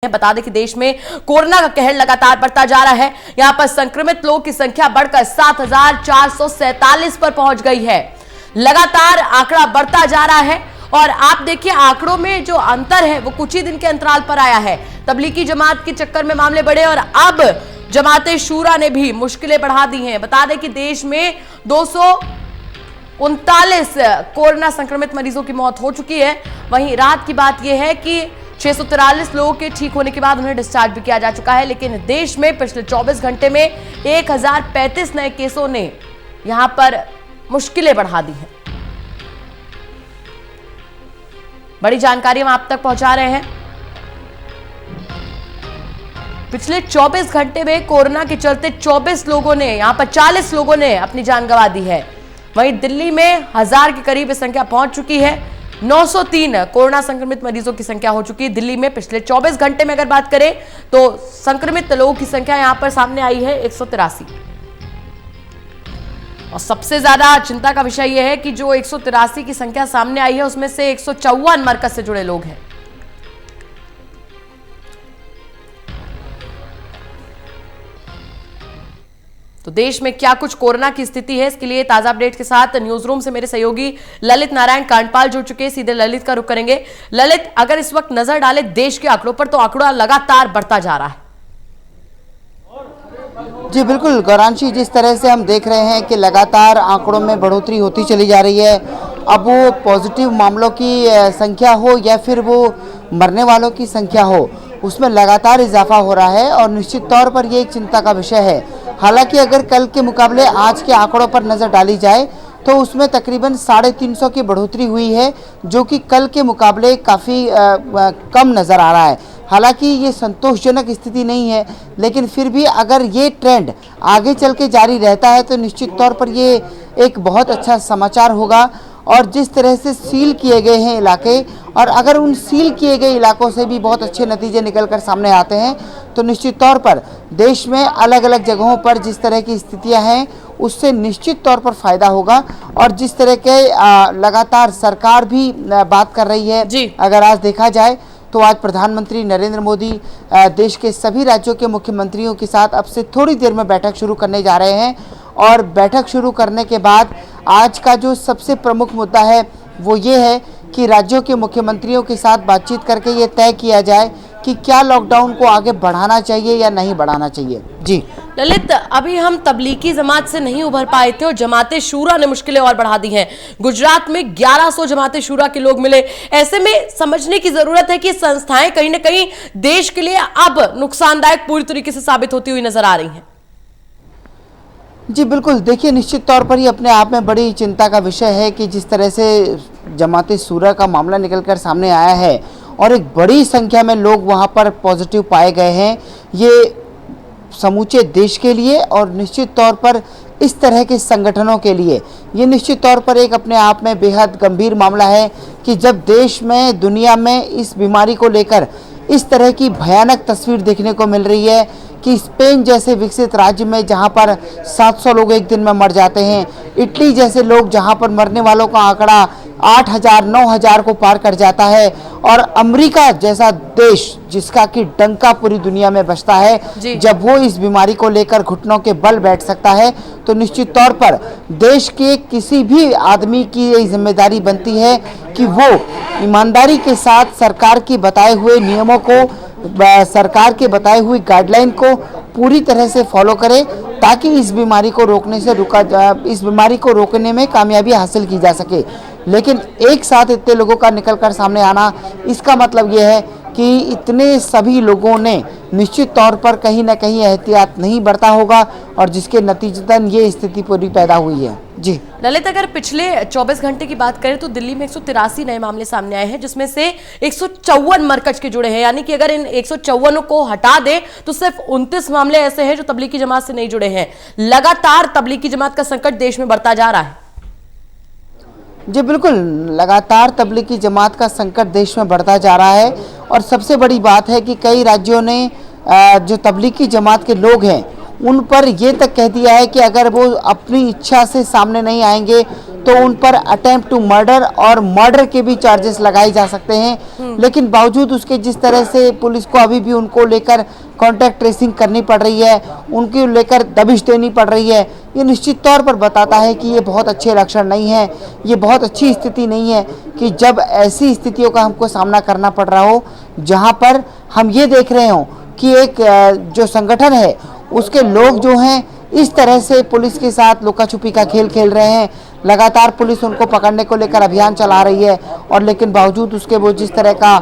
बता दें कि देश में कोरोना का कहर लगातार बढ़ता जा रहा है। यहां पर संक्रमित लोगों की संख्या बढ़कर 7,447 पर पहुंच गई है। लगातार आंकड़ा बढ़ता जा रहा है और आप देखिए आंकड़ों में जो अंतर है वो कुछ ही दिन के अंतराल पर आया है। तबलीगी जमात के चक्कर में मामले बढ़े और अब जमाते शूरा ने भी मुश्किलें बढ़ा दी हैं। बता दें कि देश में 239 कोरोना संक्रमित मरीजों की मौत हो चुकी है। वहीं राहत की बात यह है कि 643 लोगों के ठीक होने के बाद उन्हें डिस्चार्ज भी किया जा चुका है। लेकिन देश में पिछले 24 घंटे में 1035 नए केसों ने यहां पर मुश्किलें बढ़ा दी हैं। बड़ी जानकारी हम आप तक पहुंचा रहे हैं। पिछले 24 घंटे में कोरोना के चलते 24 लोगों ने, यहां पर 40 लोगों ने अपनी जान गंवा दी है। वहीं दिल्ली में 1000 के करीब संख्या पहुंच चुकी है। 903 कोरोना संक्रमित मरीजों की संख्या हो चुकी है दिल्ली में। पिछले 24 घंटे में अगर बात करें तो संक्रमित लोगों की संख्या यहां पर सामने आई है 183। और सबसे ज्यादा चिंता का विषय यह है कि जो 183 की संख्या सामने आई है उसमें से 154 मरकज से जुड़े लोग हैं। तो देश में क्या कुछ कोरोना की स्थिति है, इसके लिए ताजा अपडेट के साथ न्यूज रूम से मेरे सहयोगी ललित नारायण कांडपाल जुड़ चुके हैं। सीधे ललित का रुख करेंगे। ललित, अगर इस वक्त नजर डाले देश के आंकड़ों पर तो आंकड़ा लगातार बढ़ता जा रहा है। जी बिल्कुल गौरांशी, जिस तरह से हम देख रहे हैं कि लगातार आंकड़ों में बढ़ोतरी होती चली जा रही है। अब वो पॉजिटिव मामलों की संख्या हो या फिर वो मरने वालों की संख्या हो, उसमें लगातार इजाफा हो रहा है और निश्चित तौर पर ये एक चिंता का विषय है। हालांकि अगर कल के मुकाबले आज के आंकड़ों पर नज़र डाली जाए तो उसमें तकरीबन 350 की बढ़ोतरी हुई है, जो कि कल के मुकाबले काफ़ी कम नज़र आ रहा है। हालांकि ये संतोषजनक स्थिति नहीं है, लेकिन फिर भी अगर ये ट्रेंड आगे चल के जारी रहता है तो निश्चित तौर पर ये एक बहुत अच्छा समाचार होगा। और जिस तरह से सील किए गए हैं इलाके, और अगर उन सील किए गए इलाकों से भी बहुत अच्छे नतीजे निकलकर सामने आते हैं तो निश्चित तौर पर देश में अलग अलग जगहों पर जिस तरह की स्थितियां हैं उससे निश्चित तौर पर फ़ायदा होगा। और जिस तरह के लगातार सरकार भी बात कर रही है जी। अगर आज देखा जाए तो आज प्रधानमंत्री नरेंद्र मोदी देश के सभी राज्यों के मुख्यमंत्रियों के साथ अब से थोड़ी देर में बैठक शुरू करने जा रहे हैं। और बैठक शुरू करने के बाद आज का जो सबसे प्रमुख मुद्दा है वो ये है कि राज्यों के मुख्यमंत्रियों के साथ बातचीत करके ये तय किया जाए कि क्या लॉकडाउन को आगे बढ़ाना चाहिए या नहीं बढ़ाना चाहिए। जी ललित, अभी हम तबलीगी जमात से नहीं उभर पाए थे और जमाते शूरा ने मुश्किलें और बढ़ा दी हैं। गुजरात में 1100 जमाते शूरा के लोग मिले। ऐसे में समझने की जरूरत है कि संस्थाएं कहीं ना कहीं देश के लिए अब नुकसानदायक पूरी तरीके से साबित होती हुई नजर आ रही हैं। जी बिल्कुल, देखिए निश्चित तौर पर ये अपने आप में बड़ी चिंता का विषय है कि जिस तरह से जमाते शूरा का मामला निकलकर सामने आया है और एक बड़ी संख्या में लोग वहाँ पर पॉजिटिव पाए गए हैं। ये समूचे देश के लिए और निश्चित तौर पर इस तरह के संगठनों के लिए ये निश्चित तौर पर एक अपने आप में बेहद गंभीर मामला है कि जब देश में, दुनिया में इस बीमारी को लेकर इस तरह की भयानक तस्वीर देखने को मिल रही है कि स्पेन जैसे विकसित राज्य में जहां पर 700 लोग एक दिन में मर जाते हैं, इटली जैसे लोग जहां पर मरने वालों का आंकड़ा 8000 9000 को पार कर जाता है, और अमेरिका जैसा देश जिसका कि डंका पूरी दुनिया में बजता है, जब वो इस बीमारी को लेकर घुटनों के बल बैठ सकता है तो निश्चित तौर पर देश के किसी भी आदमी की ये जिम्मेदारी बनती है कि वो ईमानदारी के साथ सरकार के बताए हुए नियमों को, सरकार के बताए हुए गाइडलाइन को पूरी तरह से फॉलो करे ताकि इस बीमारी को इस बीमारी को रोकने में कामयाबी हासिल की जा सके। लेकिन एक साथ इतने लोगों का निकलकर सामने आना, इसका मतलब यह है कि इतने सभी लोगों ने निश्चित तौर पर कहीं ना कहीं एहतियात नहीं बरता होगा और जिसके नतीजतन ये स्थिति पूरी पैदा हुई है। जी ललित, अगर पिछले 24 घंटे की बात करें तो दिल्ली में 183 नए मामले सामने आए हैं, जिसमें से 154 मरकज के जुड़े हैं। यानी कि अगर इन 154 को हटा दें तो सिर्फ 29 मामले ऐसे हैं जो तबलीगी जमात से नहीं जुड़े हैं। लगातार तबलीगी जमात का संकट देश में बढ़ता जा रहा है। जी बिल्कुल, लगातार तबलीगी जमात का संकट देश में बढ़ता जा रहा है और सबसे बड़ी बात है कि कई राज्यों ने जो तबलीगी जमात के लोग हैं उन पर ये तक कह दिया है कि अगर वो अपनी इच्छा से सामने नहीं आएंगे तो उन पर अटेम्प्ट टू मर्डर और मर्डर के भी चार्जेस लगाए जा सकते हैं। लेकिन बावजूद उसके जिस तरह से पुलिस को अभी भी उनको लेकर कॉन्टैक्ट ट्रेसिंग करनी पड़ रही है, उनके लेकर दबिश देनी पड़ रही है, ये निश्चित तौर पर बताता है कि ये बहुत अच्छे लक्षण नहीं है, ये बहुत अच्छी स्थिति नहीं है कि जब ऐसी स्थितियों का हमको सामना करना पड़ रहा हो जहाँ पर हम ये देख रहे हों कि एक जो संगठन है उसके लोग जो हैं इस तरह से पुलिस के साथ लुका छुपी का खेल खेल रहे हैं। लगातार पुलिस उनको पकड़ने को लेकर अभियान चला रही है और लेकिन बावजूद उसके वो जिस तरह का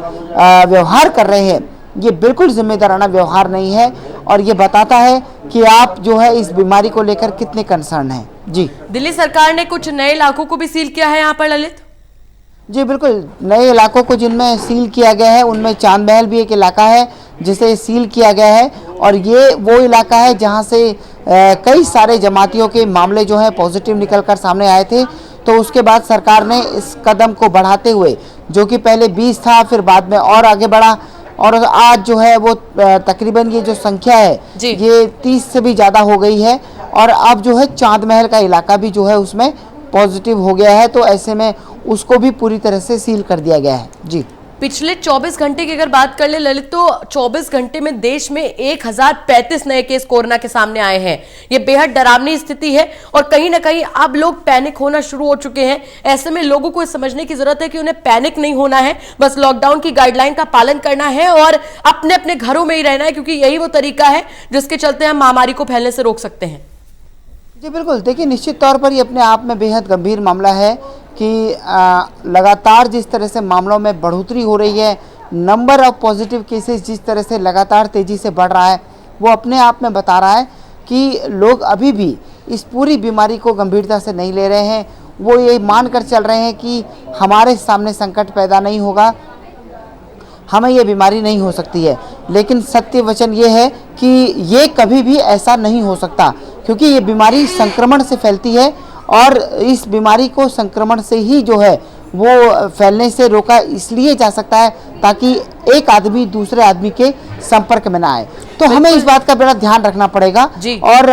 व्यवहार कर रहे हैं ये बिल्कुल जिम्मेदाराना व्यवहार नहीं है और ये बताता है कि आप जो है इस बीमारी को लेकर कितने कंसर्न हैं। जी, दिल्ली सरकार ने कुछ नए इलाकों को भी सील किया है यहाँ पर ललित। जी बिल्कुल, नए इलाकों को जिनमें सील किया गया है उनमें चांद महल भी एक इलाका है जिसे सील किया गया है और ये वो इलाका है जहां से कई सारे जमातियों के मामले जो हैं पॉजिटिव निकलकर सामने आए थे। तो उसके बाद सरकार ने इस कदम को बढ़ाते हुए, जो कि पहले 20 था फिर बाद में और आगे बढ़ा और आज जो है वो तकरीबन ये जो संख्या है ये 30 से भी ज़्यादा हो गई है और अब जो है चांद महल का इलाका भी जो है उसमें पॉजिटिव हो गया है। तो ऐसे में उसको भी पूरी तरह से सील कर दिया गया है। जी, पिछले 24 घंटे की अगर बात कर ले ललित तो 24 घंटे में देश में 1035 नए केस कोरोना के सामने आए हैं। ये बेहद डरावनी स्थिति है और कहीं ना कहीं अब लोग पैनिक होना शुरू हो चुके हैं। ऐसे में लोगों को समझने की जरूरत है कि उन्हें पैनिक नहीं होना है, बस लॉकडाउन की गाइडलाइन का पालन करना है और अपने अपने घरों में ही रहना है, क्योंकि यही वो तरीका है जिसके चलते हम महामारी को फैलने से रोक सकते हैं। जी बिल्कुल, देखिए निश्चित तौर पर ये अपने आप में बेहद गंभीर मामला है कि लगातार जिस तरह से मामलों में बढ़ोतरी हो रही है, नंबर ऑफ पॉजिटिव केसेस जिस तरह से लगातार तेज़ी से बढ़ रहा है, वो अपने आप में बता रहा है कि लोग अभी भी इस पूरी बीमारी को गंभीरता से नहीं ले रहे हैं। वो ये मान कर चल रहे हैं कि हमारे सामने संकट पैदा नहीं होगा, हमें ये बीमारी नहीं हो सकती है। लेकिन सत्य वचन ये है कि ये कभी भी ऐसा नहीं हो सकता, क्योंकि ये बीमारी संक्रमण से फैलती है और इस बीमारी को संक्रमण से ही जो है वो फैलने से रोका इसलिए जा सकता है ताकि एक आदमी दूसरे आदमी के संपर्क में ना आए। तो हमें इस बात का बड़ा ध्यान रखना पड़ेगा और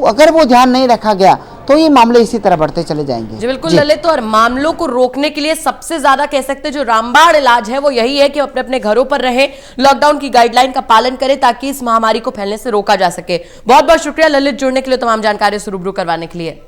अगर वो ध्यान नहीं रखा गया तो ये मामले इसी तरह बढ़ते चले जाएंगे। जी बिल्कुल ललित, और मामलों को रोकने के लिए सबसे ज्यादा कह सकते हैं जो रामबाण इलाज है वो यही है कि अपने अपने घरों पर रहें, लॉकडाउन की गाइडलाइन का पालन करें ताकि इस महामारी को फैलने से रोका जा सके। बहुत बहुत शुक्रिया ललित, जुड़ने के लिए, तमाम जानकारी से रूबरू करवाने के लिए।